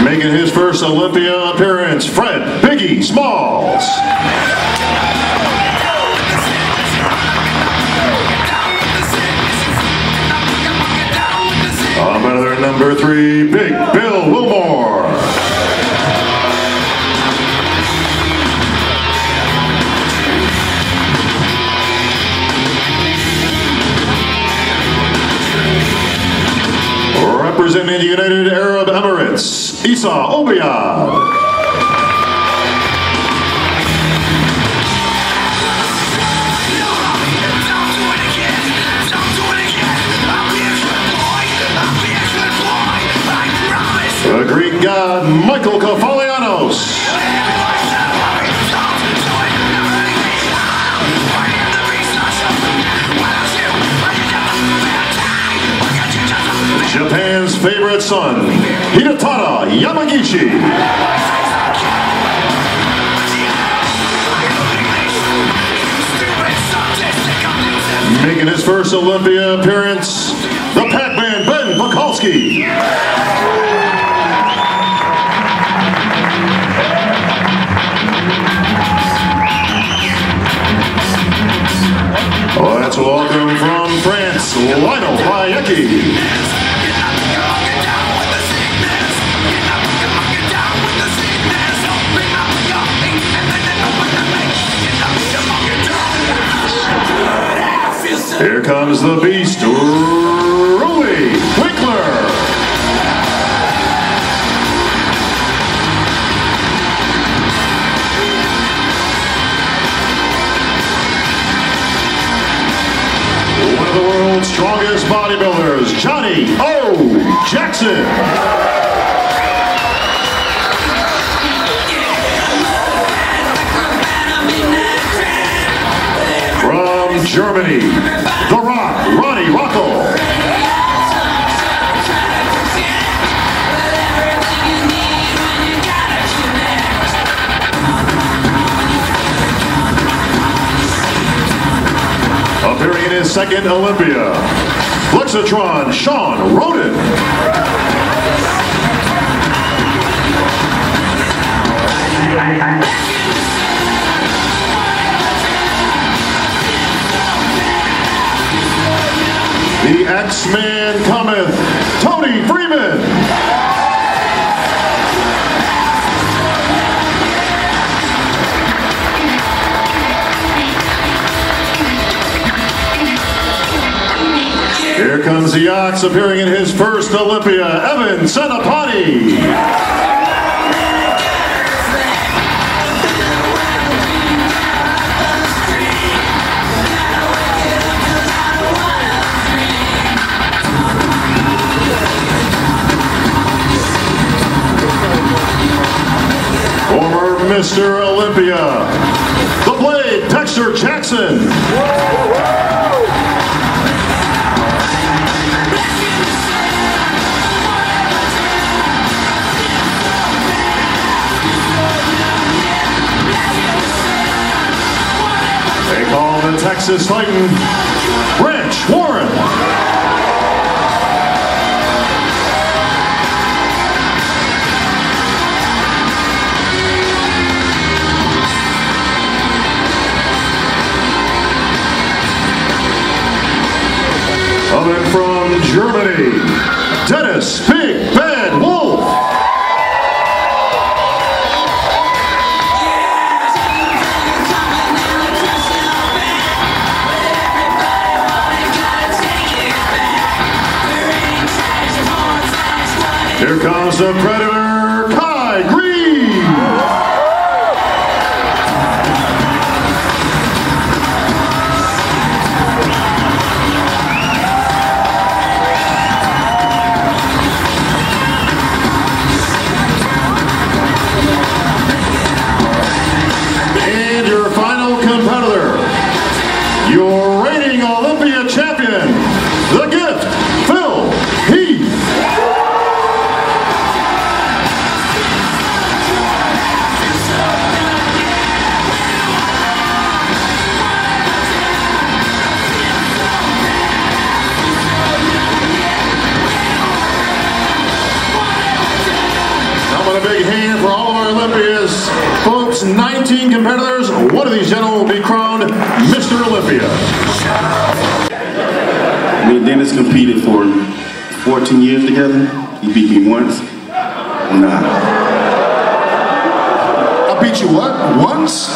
Making his first Olympia appearance, Fred Biggie Smalls. Another number 3, Big Bill Wilmore. Representing the United Arab Emirates, Isa Obiad. The Greek god, Michael Kefalianos. Japan's favorite son, Hidetada Yamagichi. Making his first Olympia appearance, the Pac-Man Ben Mikulski. Let's welcome from France, Lionel Hayeki. Here comes the beast, Rui Cutler. One of the world's strongest bodybuilders, Johnny O. Jackson. From Germany, The Rock, Ronnie Rockel. Appearing in his second Olympia, Flexatron, Sean Roden. The X-Man cometh, Tony Freeman. Here comes the Ox, appearing in his first Olympia, Evan Senapati. Mr. Olympia, the Blade, Dexter Jackson. They call the Texas Titan, Branch Warren. Coming from Germany, Dennis Big Bad Wolf. Here comes the Predator, Kai Green. Your reigning Olympia champion, the Gift, Phil Heath. a big hand for all of our Olympians. Folks, 19 competitors. One of these gentlemen will be crowned Mr. Olympia. Me and Dennis competed for 14 years together. He beat me once. Nah. I beat you what? Once?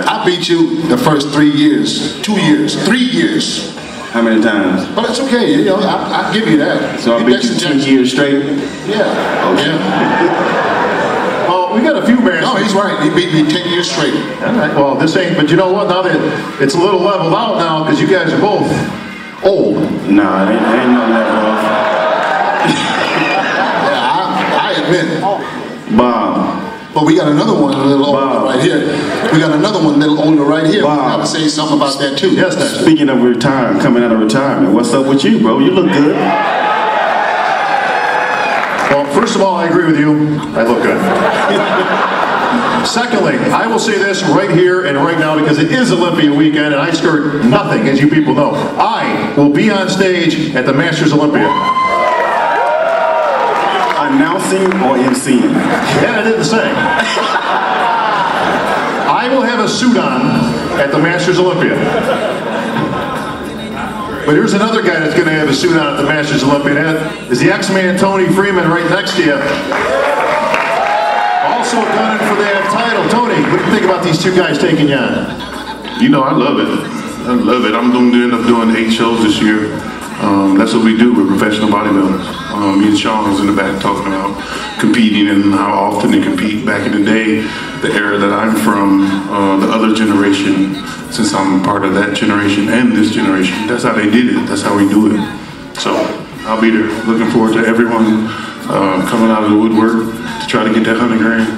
I beat you the first 3 years, 2 years, 3 years. How many times? But it's okay, you know, I'll give you that. So I beat you 10 years straight? Yeah. Okay. Yeah. Well, we got a few bands. No, he's right. He beat me 10 years straight. All right, well, this ain't, but you know what? Now that it's a little leveled out now because you guys are both old. Nah, it ain't no level off. Yeah, I admit. Bob. But we got another one a little older right here. We got another one a little older right here. Wow. We got to say something about that too. Yes, Dad. Speaking of retirement, coming out of retirement, what's up with you, bro? You look good. Well, first of all, I agree with you. I look good. Secondly, I will say this right here and right now because it is Olympia weekend and I skirt nothing, as you people know. I will be on stage at the Masters Olympia. Announcing or emceeing? Yeah, I didn't say. I will have a suit on at the Masters Olympia. But here's another guy that's going to have a suit on at the Masters Olympia. That is the X-Man Tony Freeman right next to you. Also gunning for that title. Tony, what do you think about these two guys taking you on? You know, I love it. I love it. I'm going to end up doing 8 shows this year. That's what we do with professional bodybuilders. Me and Sean was in the back talking about competing and how often they compete. Back in the day, the era that I'm from, the other generation, since I'm part of that generation and this generation, that's how they did it. That's how we do it. So I'll be there. Looking forward to everyone coming out of the woodwork to try to get that 100 grand.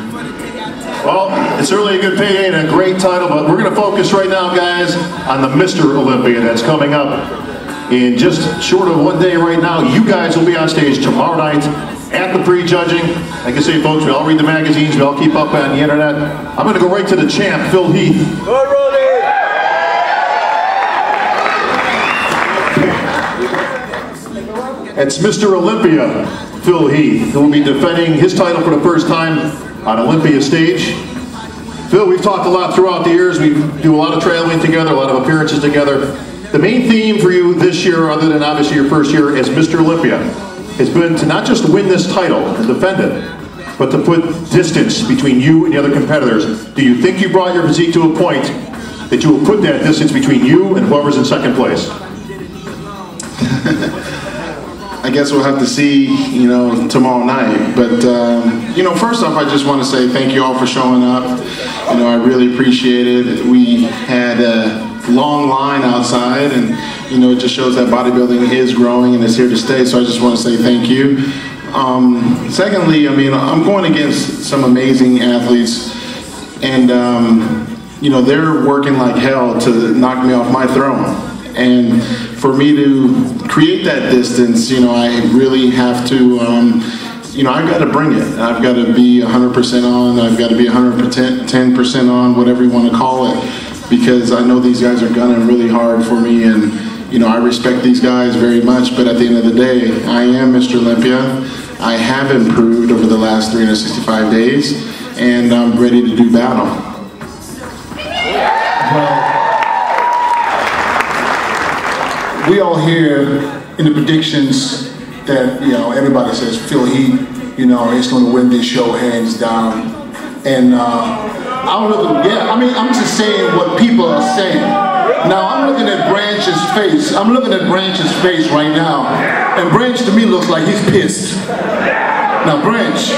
Well, it's certainly a good payday and a great title, but we're going to focus right now, guys, on the Mr. Olympia that's coming up. In just short of 1 day right now, you guys will be on stage tomorrow night at the pre-judging. Like I say, folks, we all read the magazines, we all keep up on the internet. I'm going to go right to the champ, Phil Heath. It's Mr. Olympia, Phil Heath, who will be defending his title for the first time on Olympia stage. Phil, we've talked a lot throughout the years. We do a lot of traveling together, a lot of appearances together. The main theme for you this year, other than obviously your first year as Mr. Olympia, has been to not just win this title and defend it, but to put distance between you and the other competitors. Do you think you brought your physique to a point that you will put that distance between you and whoever's in second place? I guess we'll have to see, you know, tomorrow night. But, you know, first off, I just want to say thank you all for showing up. You know, I really appreciate it. We had a long line outside, and, you know, it just shows that bodybuilding is growing and is here to stay. So I just want to say thank you. Secondly, I mean, I'm going against some amazing athletes, and, you know, they're working like hell to knock me off my throne. And for me to create that distance, you know, I really have to, you know, I've got to bring it. I've got to be 100% on. I've got to be 110% on, whatever you want to call it, because I know these guys are gunning really hard for me, and, you know, I respect these guys very much. But at the end of the day, I am Mr. Olympia. I have improved over the last 365 days, and I'm ready to do battle. Well, we all hear in the predictions that, you know, everybody says Phil Heath, you know, is going to win this show hands down. And I'm looking, yeah, I mean, I'm just saying what people are saying. Now, I'm looking at Branch's face. I'm looking at Branch's face right now. And Branch to me looks like he's pissed. Now, Branch,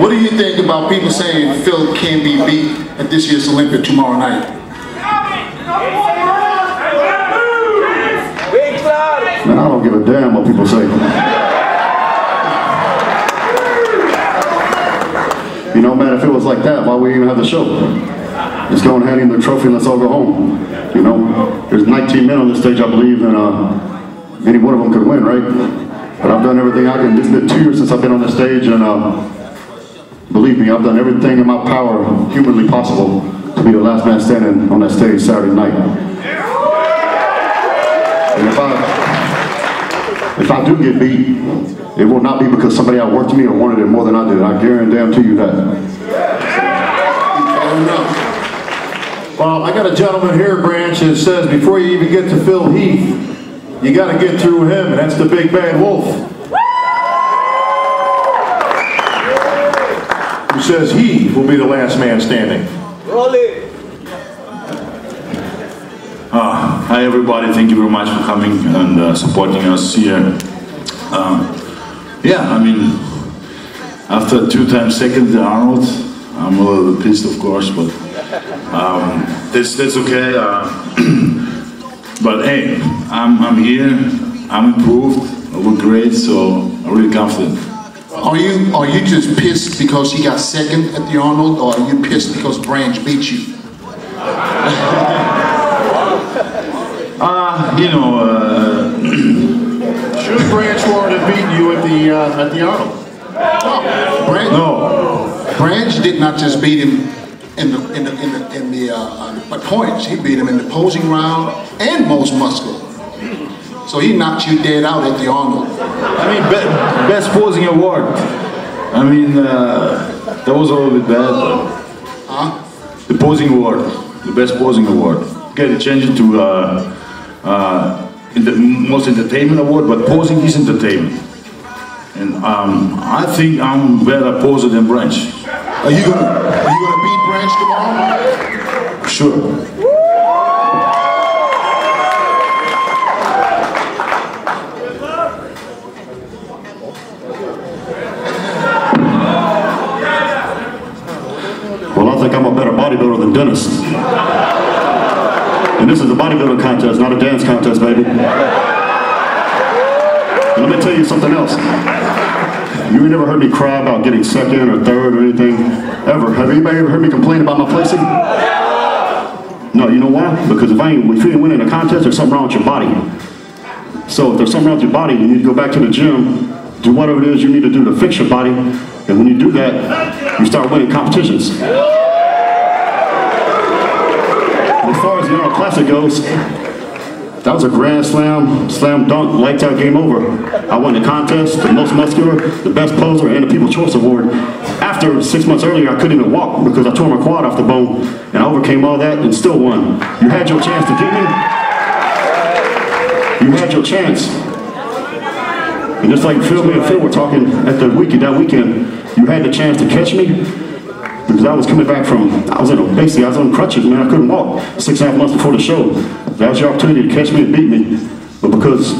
what do you think about people saying Phil can be beat at this year's Olympia tomorrow night? Man, I don't give a damn what people say. You know, man, if it was like that, why would we even have the show? Just go and hand him the trophy and let's all go home. You know, there's 19 men on this stage, I believe, and any one of them could win, right? But I've done everything I can. It's been 2 years since I've been on this stage, and believe me, I've done everything in my power, humanly possible, to be the last man standing on that stage Saturday night. And if I do get beat, it will not be because somebody outworked me or wanted it more than I did. I guarantee you that. Well, I got a gentleman here, Branch, that says before you even get to Phil Heath, you got to get through him, and that's the Big Bad Wolf. Who says he will be the last man standing. Roll it. Hi everybody, thank you very much for coming and supporting us here. Yeah, I mean, after 2 times second to Arnold, I'm a little bit pissed, of course, but that's okay. But hey, I'm here, I'm improved, I look great, so I'm really confident. Are you just pissed because he got second at the Arnold, or are you pissed because Branch beat you? Should Branch Warren have beaten you at the Arnold? No. Branch did not just beat him in the points. He beat him in the posing round and most muscular. So he knocked you dead out at the Arnold. I mean, best posing award. I mean, that was a little bit bad. Huh? The posing award, the best posing award. Okay, they changed it to most entertainment award, but posing is entertainment. And I think I'm better poser than Branch. Are you gonna beat Branch tomorrow? Sure. Well, I think I'm a better bodybuilder than Dennis. And this is a bodybuilding contest, not a dance contest, baby. And let me tell you something else. You never heard me cry about getting second or third or anything, ever. Have anybody ever heard me complain about my placing? No, you know why? Because if you ain't winning a contest, there's something wrong with your body. So if there's something wrong with your body, you need to go back to the gym, do whatever it is you need to do to fix your body, and when you do that, you start winning competitions. As far as the Arnold Classic goes, that was a grand slam dunk, lights out, game over. I won the contest, the most muscular, the best poser, and the People's Choice Award. After 6 months earlier, I couldn't even walk because I tore my quad off the bone, and I overcame all that and still won. You had your chance to get me. You had your chance. And just like Phil and Phil were talking at that weekend, you had the chance to catch me. Because I was coming back from, I was on crutches, man, I couldn't walk 6.5 months before the show. That was your opportunity to catch me and beat me. But because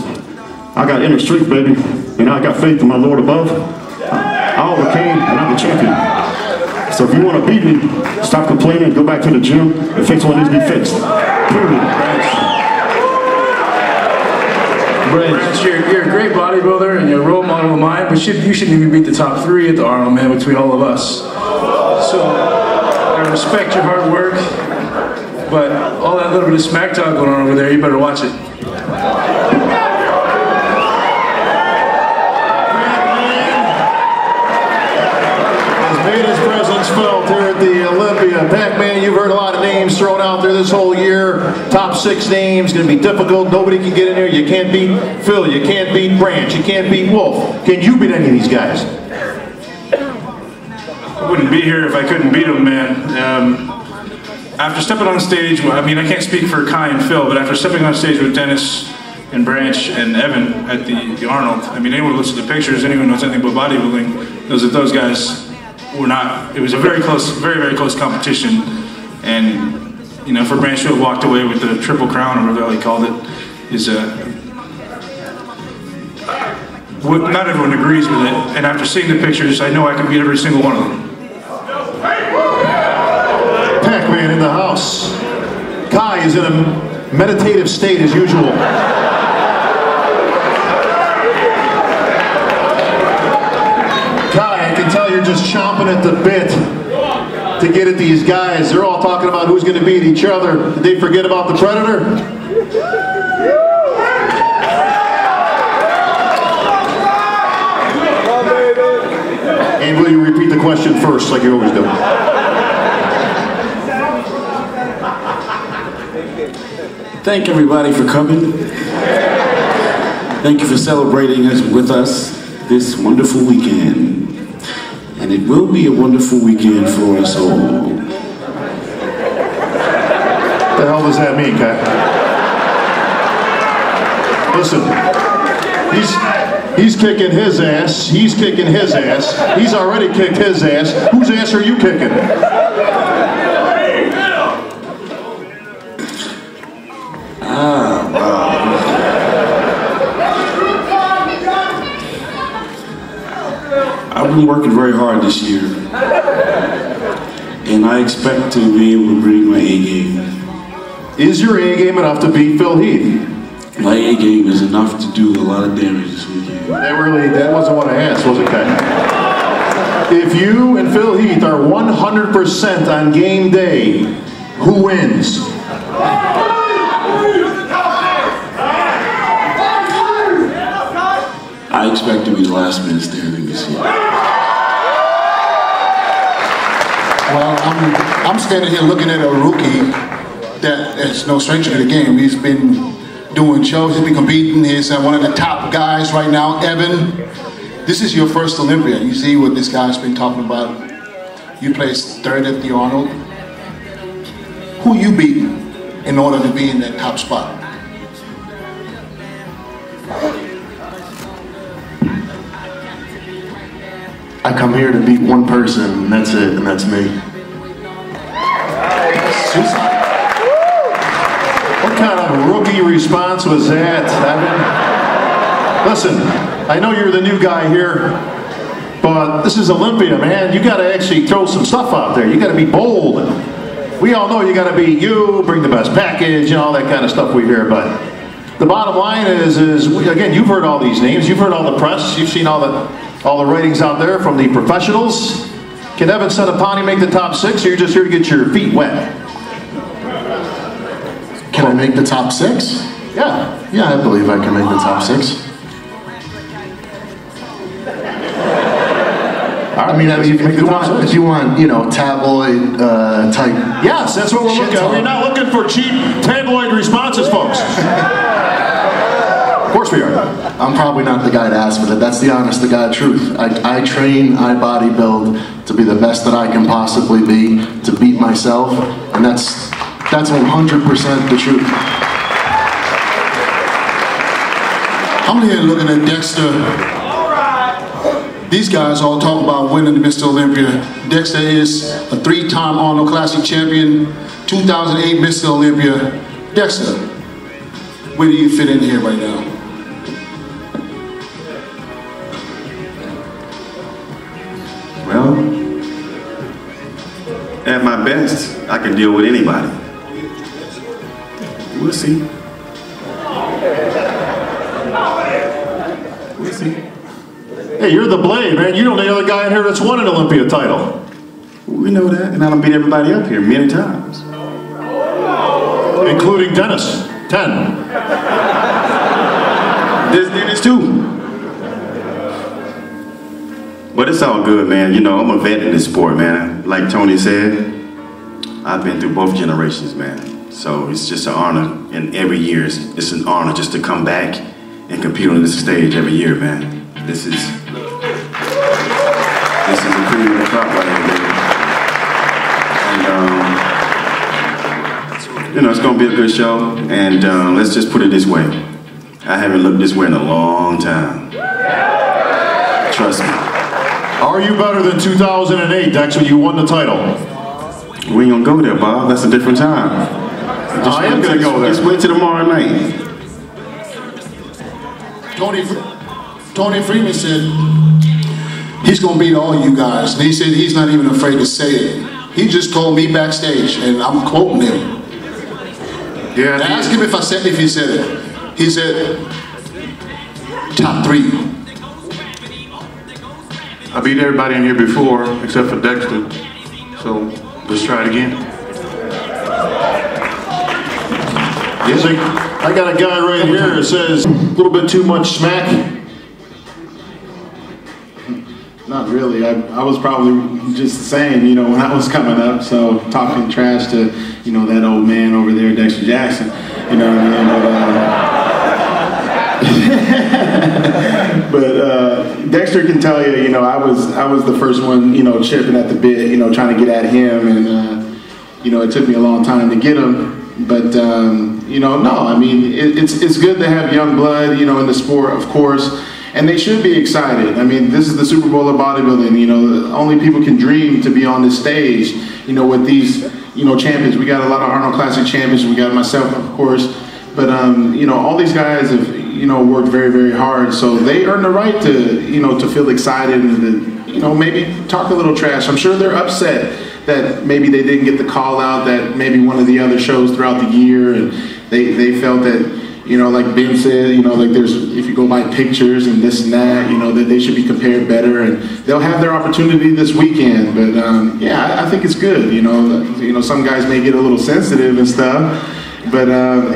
I got inner strength, baby, and I got faith in my Lord above, I overcame and I'm the champion. So if you want to beat me, stop complaining, go back to the gym, and fix what needs to be fixed. Period. Branch, you're a great bodybuilder and you're a role model of mine, but you shouldn't even beat the top 3 at the Arnold, man, between all of us. So, I respect your hard work, but all that little bit of smack talk going on over there, you better watch it. Has made his presence felt here at the Olympia. Pac-Man, you've heard a lot of names thrown out there this whole year. Top 6 names, going to be difficult. Nobody can get in there. You can't beat Phil. You can't beat Branch. You can't beat Wolf. Can you beat any of these guys? I wouldn't be here if I couldn't beat him, man. After stepping on stage, I mean, I can't speak for Kai and Phil, but after stepping on stage with Dennis and Branch and Evan at the Arnold, I mean, anyone who looks at the pictures, anyone who knows anything about bodybuilding, knows that those guys were not, it was a very, very close competition. And, you know, for Branch to have walked away with the Triple Crown, or whatever he called it, is not everyone agrees with it. And after seeing the pictures, I know I can beat every single one of them. Pac-Man in the house. Kai is in a meditative state as usual. Kai, I can tell you're just chomping at the bit to get at these guys. They're all talking about who's going to beat each other. Did they forget about the Predator? And will you repeat the question first, like you always do? Thank everybody for coming. Thank you for celebrating with us this wonderful weekend. And it will be a wonderful weekend for us all. What the hell does that mean, Kat? Listen, he's kicking his ass. He's kicking his ass. He's already kicked his ass. Whose ass are you kicking? I've been working very hard this year, and I expect to be able to bring my A game. Is your A game enough to beat Phil Heath? My A game is enough to do a lot of damage this weekend. That wasn't what I asked, was it, Ken? If you and Phil Heath are 100% on game day, who wins? I expect to be the last man standing this year. Well, I'm standing here looking at a rookie that is no stranger to the game. He's been doing shows, he's been competing. He's one of the top guys right now. Evan, this is your first Olympia. You see what this guy's been talking about. You placed third at the Arnold. Who you beat in order to be in that top spot? I come here to beat one person, and that's it, and that's me. What kind of rookie response was that? Listen, I know you're the new guy here, but this is Olympia, man. You got to actually throw some stuff out there. You got to be bold. We all know you got to be you, bring the best package, and all that kind of stuff we hear. But the bottom line is again, you've heard all these names. You've heard all the press. You've seen all the writings out there from the professionals. Can Evan Senapani make the top 6, or you're just here to get your feet wet? Can I make the top 6? Yeah. Yeah, I believe I can make the top 6. I mean, if you want, you know, tabloid type. Yes, that's what we're looking at. We're not looking for cheap tabloid responses, folks. Of course we are. I'm probably not the guy to ask for that. That's the honest to God truth. I train, I bodybuild to be the best that I can possibly be, to beat myself, and that's 100% the truth. I'm here looking at Dexter. These guys all talk about winning Mr. Olympia. Dexter is a 3-time Arnold Classic champion, 2008 Mr. Olympia. Dexter, where do you fit in here right now? Well, at my best, I can deal with anybody. We'll see. We'll see. Hey, you're the blade, man. You know the other guy in here that's won an Olympia title. We know that, and I done beat everybody up here many times. Including Dennis. 10. There's Dennis too. But it's all good, man. You know, I'm a vet in this sport, man. Like Tony said, I've been through both generations, man. So it's just an honor, and every year it's an honor just to come back and compete on this stage every year, man. This is the cream of the crop right here, baby. And you know, it's gonna be a good show. And let's just put it this way: I haven't looked this way in a long time. Trust me. Are you better than 2008, Dex, when you won the title? We ain't gonna go there, Bob. That's a different time. I am gonna go there. Just wait till tomorrow night. Tony Freeman said he's going to beat all you guys. And he said he's not even afraid to say it. He just told me backstage, and I'm quoting him. Yeah. I asked him if he said it. He said, top 3. I beat everybody in here before, except for Dexter. So let's try it again. I got a guy right here that says a little bit too much smack. Not really. I was probably just saying, you know, when I was coming up, so talking trash to, you know, that old man over there, Dexter Jackson, you know what I mean? But, But Dexter can tell you, you know, I was the first one, you know, chipping at the bit, you know, trying to get at him, and you know, it took me a long time to get him. But you know, no, I mean, it's good to have young blood, you know, in the sport, of course, and they should be excited. I mean, this is the Super Bowl of bodybuilding. You know, only people can dream to be on this stage, you know, with these, you know, champions. We got a lot of Arnold Classic champions. We got myself, of course, but you know, all these guys have, you know, worked very, very hard, so they earn the right to, you know, to feel excited and to, you know, maybe talk a little trash. I'm sure they're upset that maybe they didn't get the call out that maybe one of the other shows throughout the year, and they felt that, you know, like Ben said, you know, like there's, if you go by pictures and this and that, you know, that they should be compared better, and they'll have their opportunity this weekend. But yeah, I think it's good. You know, some guys may get a little sensitive and stuff, but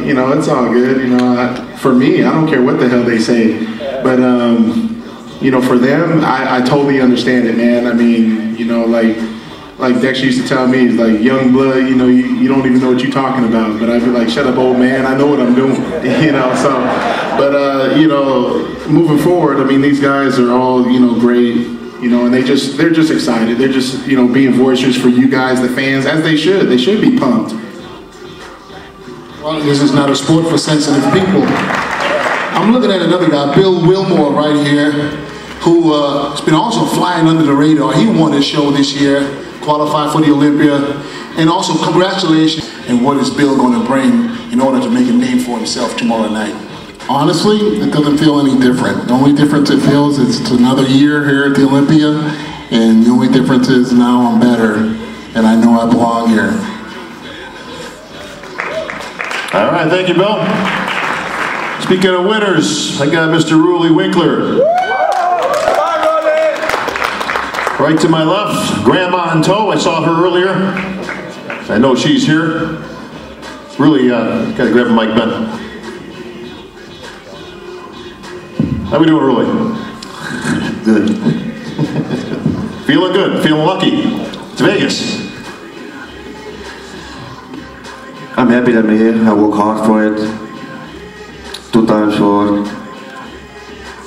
you know, it's all good. You know, for me, I don't care what the hell they say, but you know, for them, I totally understand it, man. I mean, you know, like Dexter used to tell me, he's like, young blood, you know, you don't even know what you're talking about. But I'd be like, shut up, old man, I know what I'm doing, you know, so. But, you know, moving forward, I mean, these guys are all, you know, great, you know, and they're just excited. They're just, you know, being voices for you guys, the fans, as they should. They should be pumped. Well, this is not a sport for sensitive people. I'm looking at another guy, Bill Wilmore, right here, who has been also flying under the radar. He won his show this year, qualified for the Olympia, and also congratulations. And what is Bill going to bring in order to make a name for himself tomorrow night? Honestly, it doesn't feel any different. The only difference it feels is it's another year here at the Olympia, and the only difference is now I'm better, and I know I belong here. All right, thank you, Bill. Speaking of winners, I got Mr. Ruli Winkler. Right to my left, Grandma in tow. I saw her earlier. I know she's here. Really, gotta grab a mic, Ben. How we doing, Ruli? Good. Feeling good, feeling lucky. It's Vegas. I'm happy that I'm here. I work hard for it. 2 times for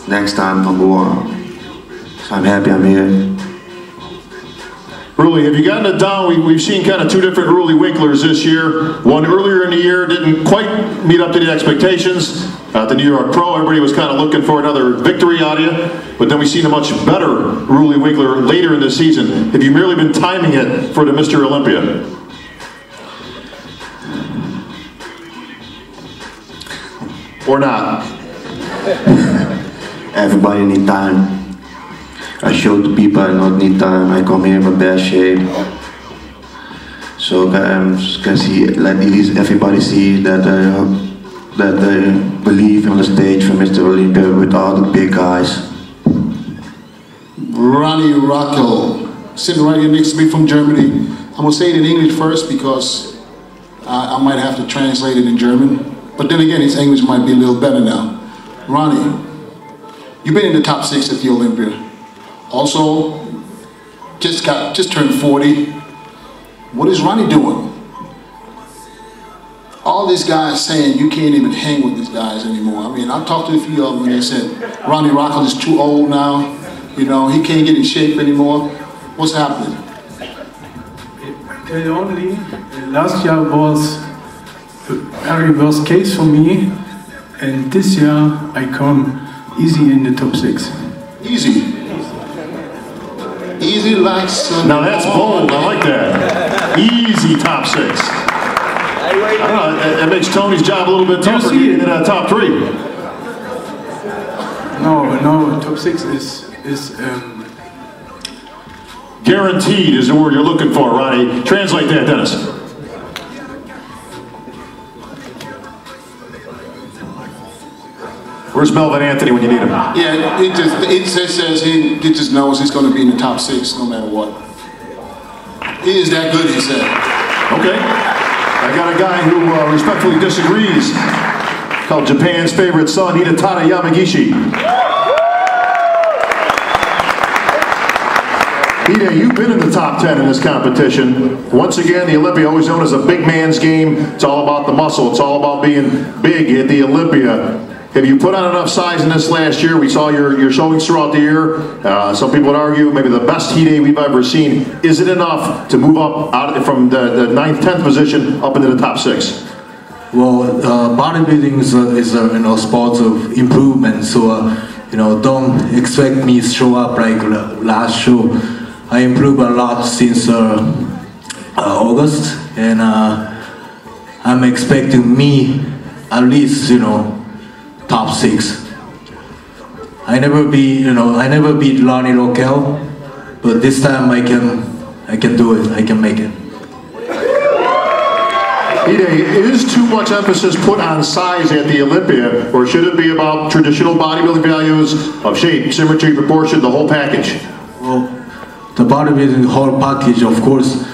next time I'll go on. So I'm happy I'm here. Ruli, have you gotten it down? We've seen kind of 2 different Ruli Winklers this year. One earlier in the year didn't quite meet up to the expectations. At the New York Pro, everybody was kind of looking for another victory out of you. But then we've seen a much better Ruli Winkler later in the season. Have you merely been timing it for the Mr. Olympia? Or not? Everybody need time. I showed the people I don't need time. I come here in bad shape. So can see, let at least everybody see that I believe on the stage for Mr. Olympia with all the big guys. Ronnie Rockel, sitting right here next to me from Germany. I'm gonna say it in English first because I might have to translate it in German. But then again, his English might be a little better now. Ronnie, you've been in the top 6 at the Olympia. Also, just turned 40. What is Ronnie doing? All these guys saying you can't even hang with these guys anymore. I mean, I talked to a few of them and they said, Ronnie Rockel is too old now. You know, he can't get in shape anymore. What's happening? Only last year was a very worst case for me. And this year I come easy in the top 6. Easy. Easy like sun. Now that's bold, I like that. Easy top 6. I don't know, that makes Tony's job a little bit tougher getting into that top 3. No, top 6 is guaranteed is the word you're looking for, Ronnie. Translate that, Dennis. Where's Melvin Anthony when you need him? Yeah, it says he just knows he's going to be in the top 6 no matter what. He is that good, he said. Okay. I got a guy who respectfully disagrees. Called Japan's favorite son, Hidetada Yamagishi. Hide, you've been in the top 10 in this competition. Once again, the Olympia, always known as a big man's game. It's all about the muscle. It's all about being big at the Olympia. Have you put on enough size in this last year? We saw your showings throughout the year. Some people would argue maybe the best heat day we've ever seen. Is it enough to move up from the 9th, 10th position up into the top 6? Well, bodybuilding is a sport of improvement. So don't expect me to show up like last show. I improved a lot since August, and I'm expecting me at least top 6. I never beat Lonnie Lockel, but this time I can do it. I can make it. Ide, is too much emphasis put on size at the Olympia, or should it be about traditional bodybuilding values of shape, symmetry, proportion, the whole package? Well, the bodybuilding whole package, of course,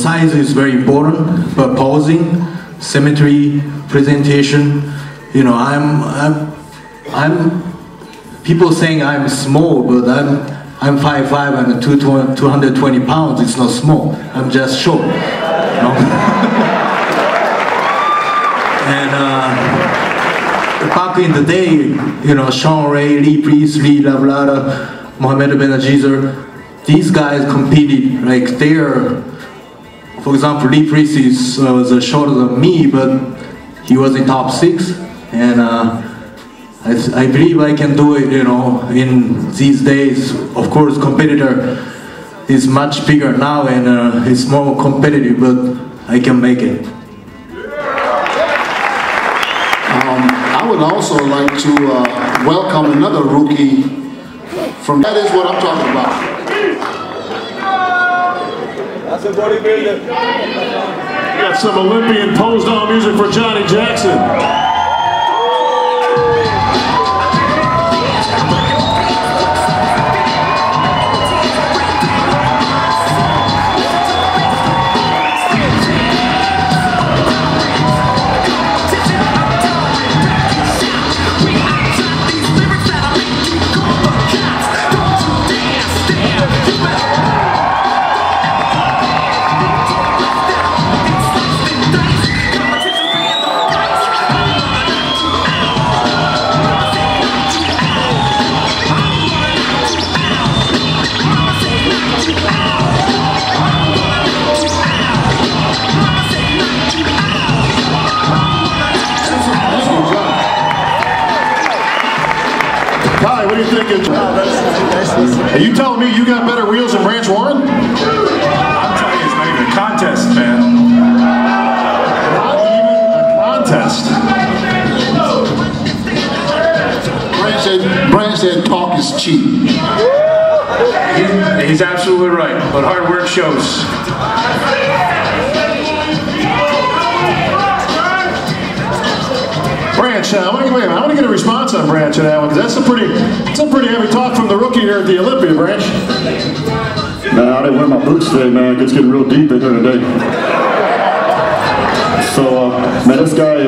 size is very important, but posing, symmetry, presentation, people saying I'm small, but I'm 5'5" and 220 pounds. It's not small. I'm just short. And back in the day, Sean Ray, Lee Priestley, Lavlada, Mohamed Benajizer, these guys competed like for example, Lee Priestley was shorter than me, but he was in top 6, and I believe I can do it. In these days, of course, competitor is much bigger now and it's more competitive, but I can make it. I would also like to welcome another rookie from. That is what I'm talking about. That's a bodybuilder. Got some Olympian pose-down music for Johnny Jackson. Are you telling me you got better wheels than Branch Warren? I'm telling you, it's not even a contest, man. Not even a contest. Branch said talk is cheap. He's absolutely right, but hard work shows. Branch, I want to get a response on Branch on that one, because that's a pretty heavy talk from the rookie here at the Olympia, Branch. Man, I didn't wear my boots today, man. It's getting real deep in here today. So, man, this guy,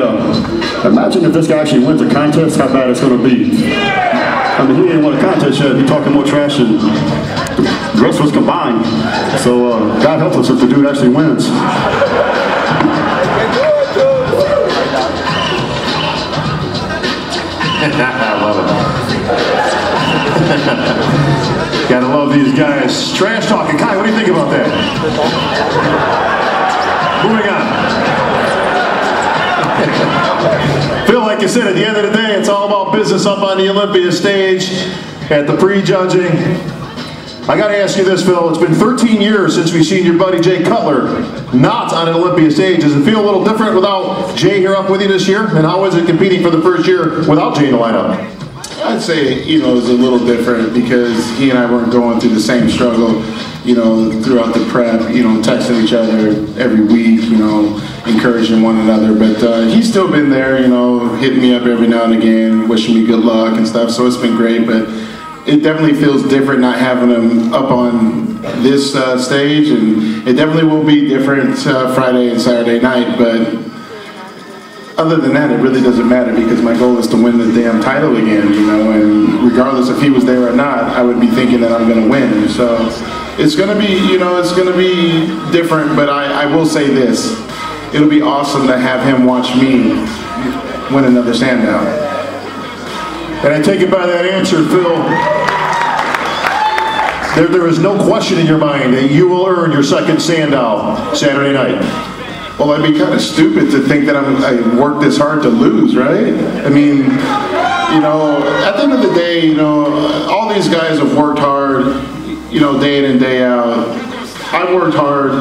imagine if this guy actually wins a contest, how bad it's going to be. I mean, he ain't won a contest yet. He's talking more trash than the rest of us combined. So, God help us if the dude actually wins. I love it. Gotta love these guys. Trash talking. Kai, what do you think about that? Moving on. Phil, like you said, at the end of the day, it's all about business up on the Olympia stage at the pre-judging. I gotta ask you this, Phil. It's been 13 years since we've seen your buddy Jay Cutler not on an Olympia stage. Does it feel a little different without Jay here up with you this year? And how is it competing for the first year without Jay in the lineup? I'd say, it was a little different because he and I weren't going through the same struggle, throughout the prep, texting each other every week, encouraging one another. But he's still been there, hitting me up every now and again, wishing me good luck and stuff. So it's been great, but it definitely feels different not having him up on this stage, and it definitely will be different Friday and Saturday night, but other than that, it really doesn't matter because my goal is to win the damn title again, and regardless if he was there or not, I would be thinking that I'm going to win. So it's going to be, it's going to be different, but I will say this. It'll be awesome to have him watch me win another Sandown. And I take it by that answer, Phil, there is no question in your mind that you will earn your second Sandow Saturday night. Well, I'd be kind of stupid to think that I worked this hard to lose, right? I mean, you know, at the end of the day, you know, all these guys have worked hard, you know, day in and day out. I've worked hard.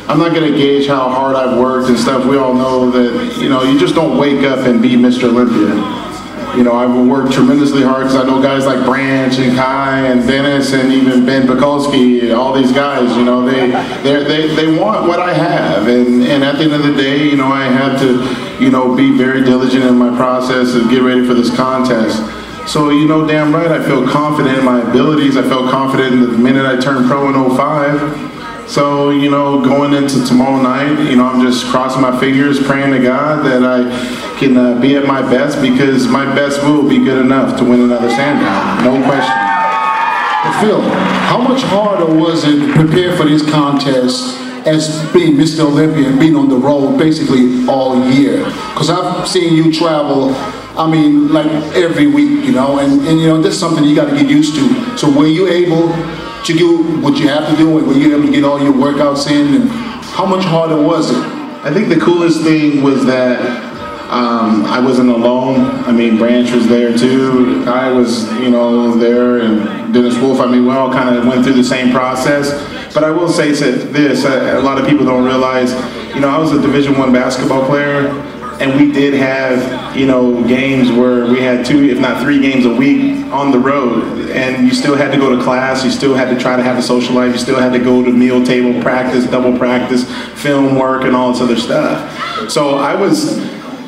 I'm not going to gauge how hard I've worked and stuff. We all know that, you know, you just don't wake up and be Mr. Olympia. You know, I've worked tremendously hard because I know guys like Branch and Kai and Dennis and even Ben Bukowski, all these guys, you know, they want what I have. And at the end of the day, you know, I have to, you know, be very diligent in my process and get ready for this contest. So, you know, damn right, I feel confident in my abilities. I felt confident in the minute I turned pro in 05. So, you know, going into tomorrow night, you know, I'm just crossing my fingers, praying to God that I can be at my best, because my best will be good enough to win another Sandow, no question. Phil, how much harder was it to prepare for this contest as being Mr. Olympia and being on the road basically all year? Because I've seen you travel, I mean, like every week, you know, and you know, that's something you got to get used to. So were you able to do what you have to do? Were you able to get all your workouts in? And how much harder was it? I think the coolest thing was that I wasn't alone. I mean, Branch was there too. I was, you know, there, and Dennis Wolf. I mean, we all kind of went through the same process. But I will say this, a lot of people don't realize, you know, I was a Division I basketball player, and we did have, you know, games where we had 2, if not 3 games a week on the road, and you still had to go to class, you still had to try to have a social life, you still had to go to meal table practice, double practice, film work, and all this other stuff. So I was,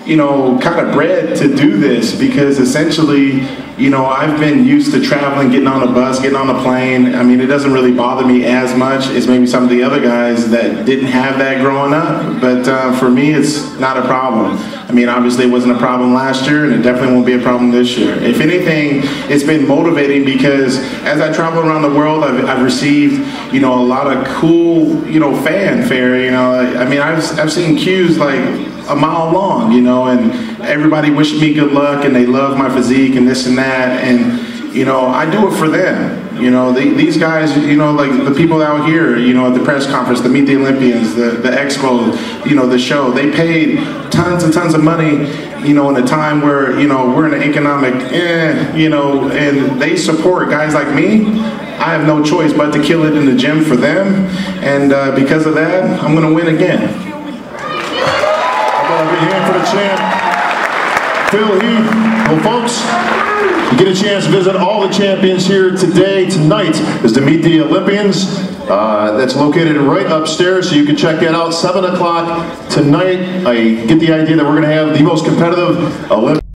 you know, kind of bred to do this, because essentially, you know, I've been used to traveling, getting on a bus, getting on a plane. I mean, it doesn't really bother me as much as maybe some of the other guys that didn't have that growing up. But for me, it's not a problem. I mean, obviously it wasn't a problem last year, and it definitely won't be a problem this year. If anything, it's been motivating, because as I travel around the world, I've received, you know, a lot of cool, you know, fanfare. You know, I mean, I've seen queues like a mile long, you know, and everybody wished me good luck, and they love my physique and this and that, and, you know, I do it for them. You know, these guys, you know, like the people out here, you know, at the press conference, the Meet the Olympians, the expo, you know, the show, they paid tons and tons of money, you know, in a time where, you know, we're in an economic, you know, and they support guys like me. I have no choice but to kill it in the gym for them, and because of that, I'm going to win again. A big hand for the champ, Phil Heath. Well, folks, you get a chance to visit all the champions here today. Tonight is to Meet the Olympians. That's located right upstairs, so you can check that out. 7 o'clock tonight. I get the idea that we're going to have the most competitive Olympians.